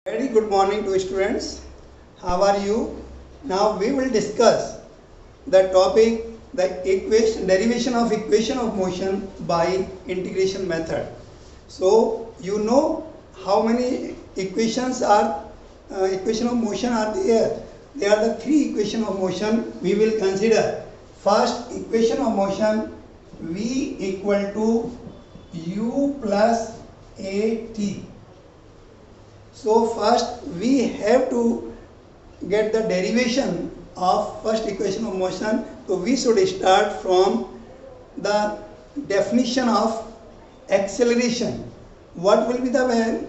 Very good morning to students. How are you? Now we will discuss the topic the equation derivation of equation of motion by integration method. So you know how many equations are equation of motion are there. There are the three equation of motion we will consider. First equation of motion V equal to U plus AT. So first we have to get the derivation of first equation of motion. So we should start from the definition of acceleration. What will be the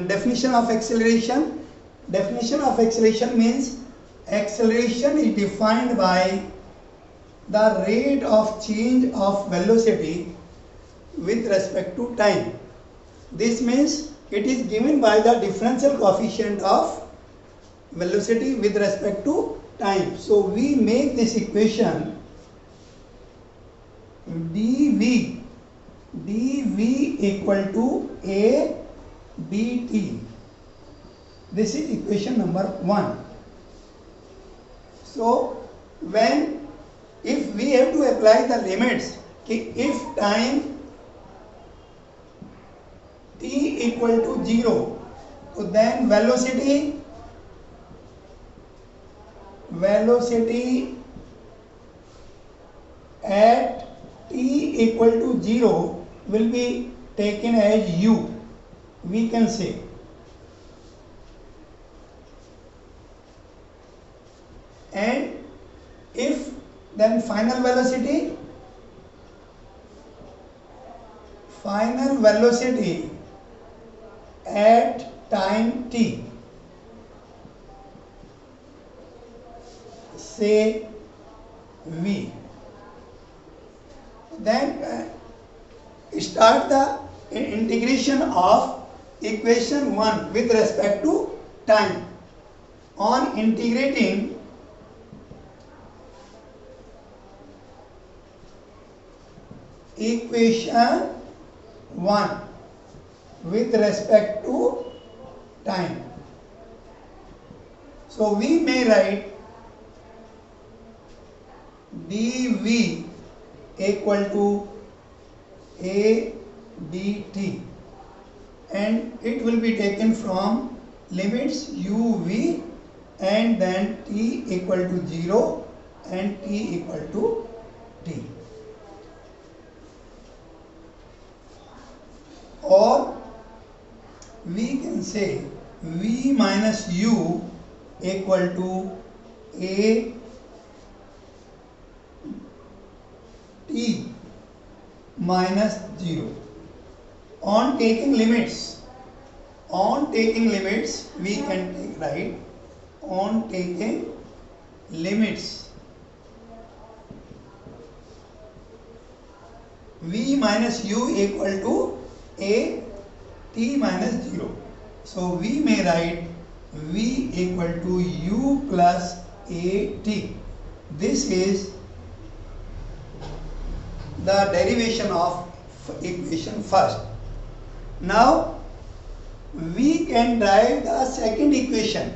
definition of acceleration? Definition of acceleration means acceleration is defined by the rate of change of velocity with respect to time. This means it is given by the differential coefficient of velocity with respect to time. So we make this equation dv equal to a dt. This is equation number 1. So if we have to apply the limits, if time t equal to 0, so then velocity at t equal to 0 will be taken as u, we can say. And if then final velocity at time t, say v. Then start the integration of equation 1 with respect to time. On integrating equation 1 with respect to time, so we may write dv equal to a dt, and it will be taken from limits uv and then t equal to 0 and t equal to t. Or we can say v minus u equal to a t minus 0. On taking limits we can take, right? On taking limits, v minus u equal to a t minus 0. So we may write v equal to u plus a t. This is the derivation of equation first. Now we can derive the second equation.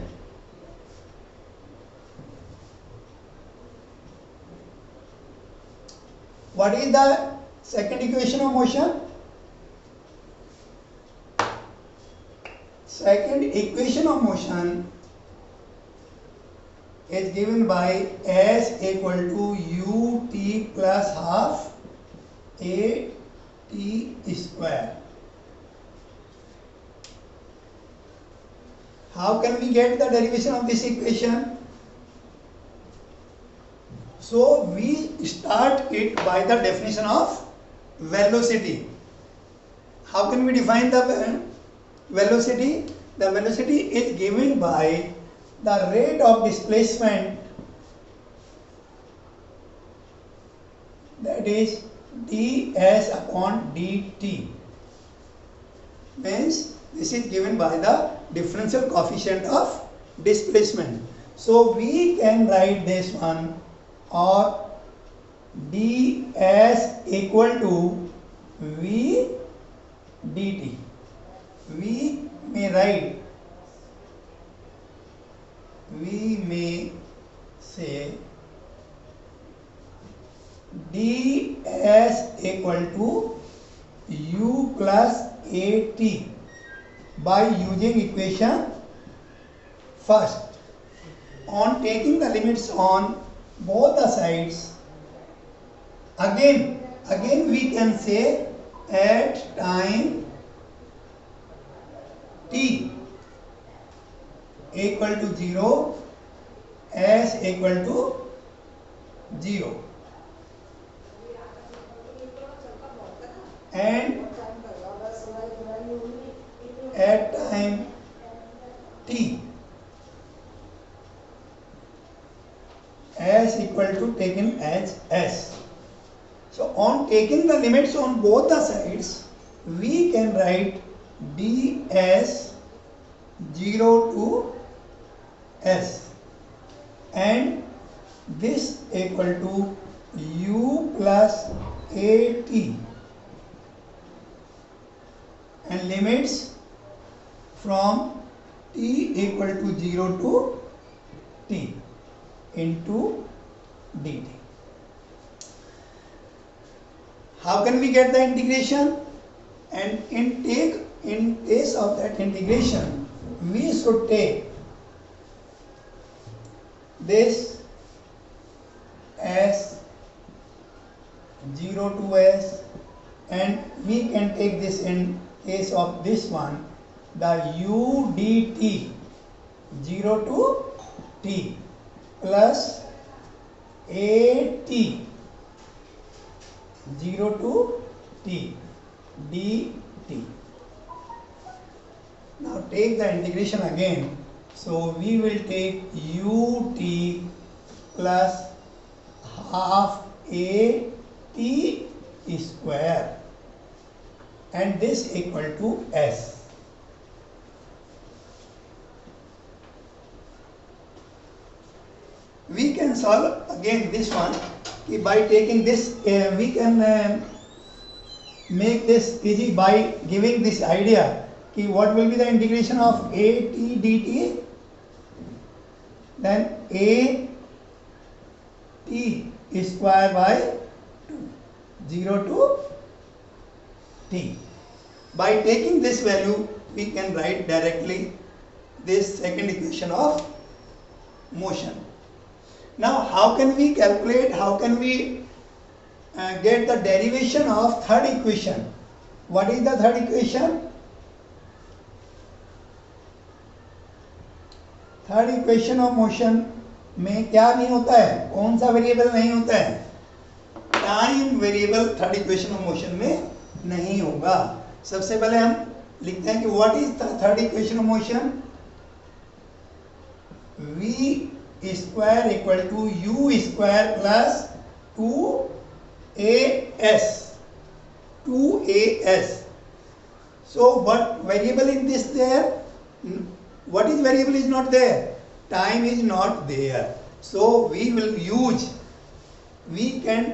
What is the second equation of motion? Second equation of motion is given by s equal to ut plus half a t square. How can we get the derivation of this equation? So we start it by the definition of velocity. How can we define the velocity? The velocity is given by the rate of displacement, that is ds upon dt. Means this is given by the differential coefficient of displacement. So we can write this one, or ds equal to v dt. We may write we may say ds equal to u plus at by using equation first. On taking the limits on both the sides, again we can say at time t equal to 0, s equal to 0, and at time t s equal to taken as s. So on taking the limits on both the sides, we can write ds 0 to s, and this equal to u plus at, and limits from t equal to 0 to t into dt. How can we get the integration? And in case of that integration, we should take this s 0 to s, and we can take this in case of this one, the u dt 0 to t plus at 0 to t dt. Now take the integration again. So we will take ut plus half a t square, and this equal to s. We can solve again this one by taking this. We can make this easy by giving this idea. What will be the integration of a t dt? Then a t square by 2, 0 to t. By taking this value, we can write directly this second equation of motion. Now, how can we calculate, how can we get the derivation of third equation? What is the third equation? Third equation of motion में क्या नहीं होता है, कौन सा variable नहीं होता है? Time variable third equation of motion में नहीं होगा. सबसे पहले हम लिखते हैं कि what is the third equation of motion. v square equal to u square plus 2as. So what variable in this there? What is variable is not there? Time is not there. So we can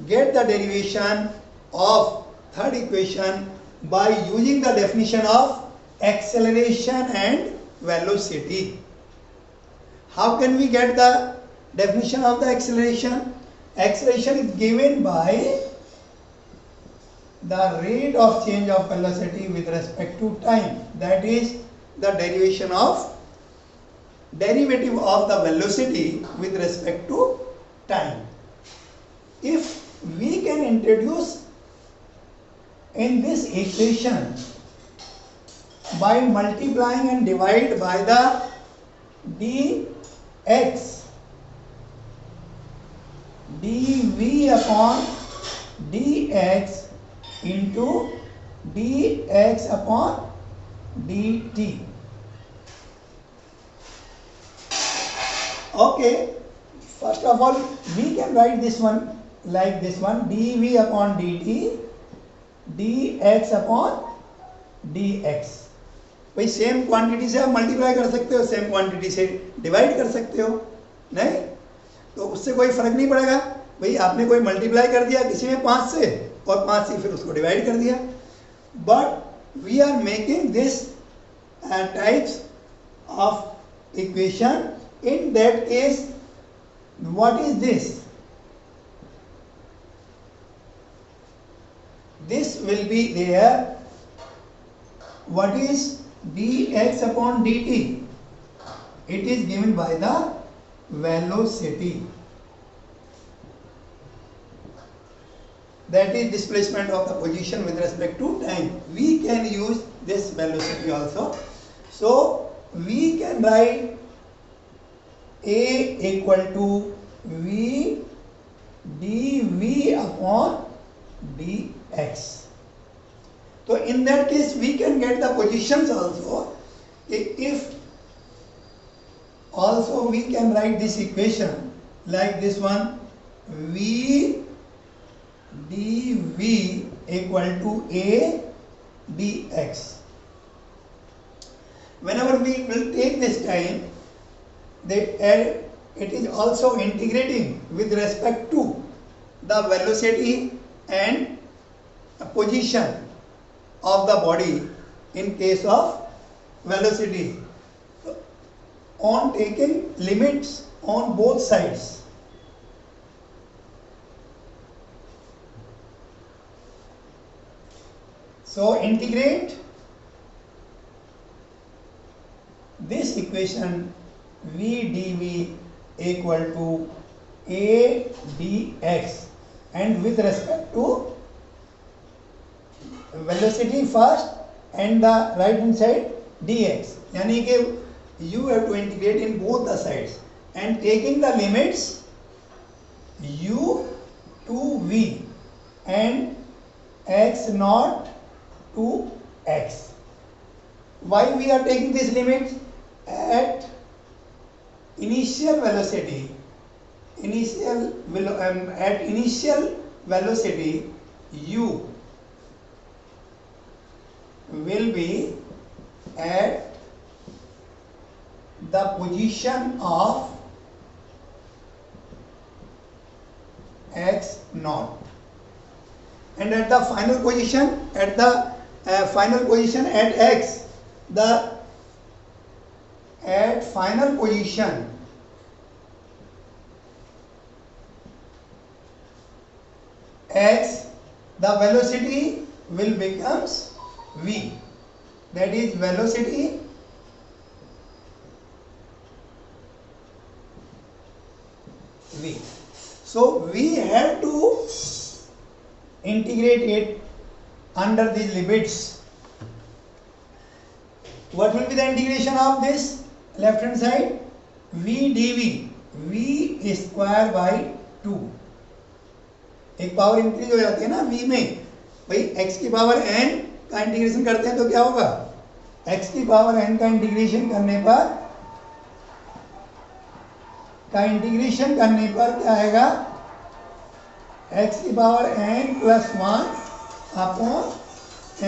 get the derivation of third equation by using the definition of acceleration and velocity. How can we get the definition of the acceleration? Acceleration is given by the rate of change of velocity with respect to time. That is the derivative of the velocity with respect to time. If we can introduce in this equation by multiplying and divide by the dx dv upon dx into dx upon dt. Okay, first of all we can write this one like this one, dv upon dt dx upon dx. भाई same quantity से आप multiply कर सकते हो, same quantity से divide कर सकते हो, नहीं तो उससे कोई फर्क नहीं पड़ेगा. भाई आपने कोई मल्टीप्लाई कर दिया किसी में 5 से और 5 से फिर उसको डिवाइड कर दिया. But we are making this types of equation in that case, what is this? This will be there. What is dx upon dt? It is given by the velocity. That is displacement of the position with respect to time. We can use this velocity also. So we can write A equal to V dV upon dx. So in that case we can get the positions also. If also we can write this equation like this one, V dV equal to A dx. Whenever we will take this time, it is also integrating with respect to the velocity and position of the body in case of velocity, on taking limits on both sides. So integrate this equation V dV equal to A dx, and with respect to velocity first and the right hand side dx, यानी कि you have to integrate in both the sides and taking the limits u to v and x naught to x. Why we are taking this limit? At initial velocity, at initial velocity u will be at the position of x naught, and at the final position, at x, at final position x, the velocity will becomes v, that is velocity v. So we have to integrate it under these limits. What will be the integration of this left hand side? V dV, v square by 2. एक power increase हो जाती है ना v में, भाई x की power n का integration करते हैं तो क्या होगा? x की पावर n का इंटीग्रेशन करने पर क्या आएगा? x की power n plus 1 upon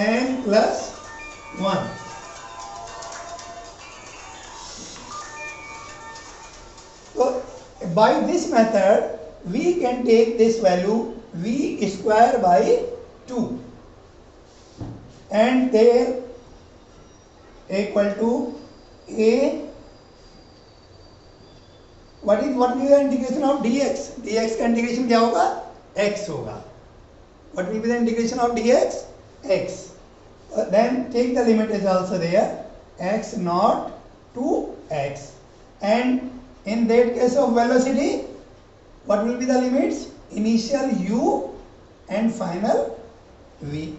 n plus 1. So by this method we can take this value v square by 2 and there equal to a, what is the integration of dx? dx का integration क्या होगा? x होगा. What will be the integration of dx? x. Then take the limit is also there, x naught to x, and in that case of velocity, what will be the limits? Initial u and final v.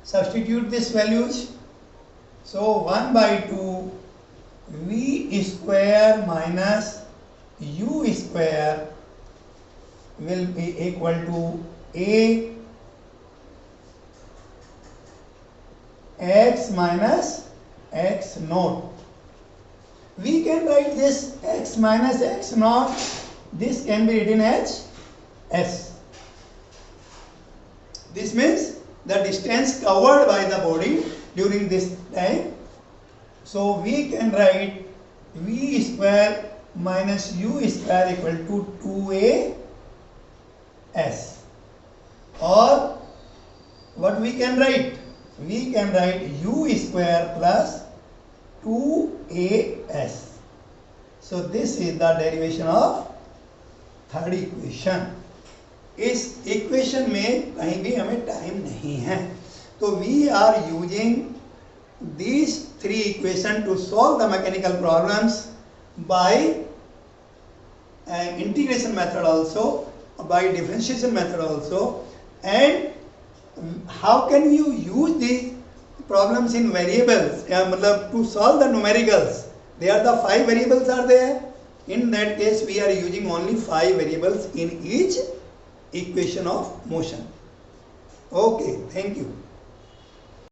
Substitute these values. So 1 by 2 v square minus u square will be equal to a x minus x naught. We can write this x minus x naught, this can be written as s. This means the distance covered by the body during this time. So we can write v square minus u square equal to 2a s, or what we can write? We can write u square plus 2as. So this is the derivation of third equation. इस equation में कहीं भी हमें time नहीं है, तो we are using these three equations to solve the mechanical problems by integration method also, by differentiation method also. And how can you use these problems in variables, मतलब to solve the numericals? There the 5 variables are there. In that case we are using only 5 variables in each equation of motion. Okay, thank you.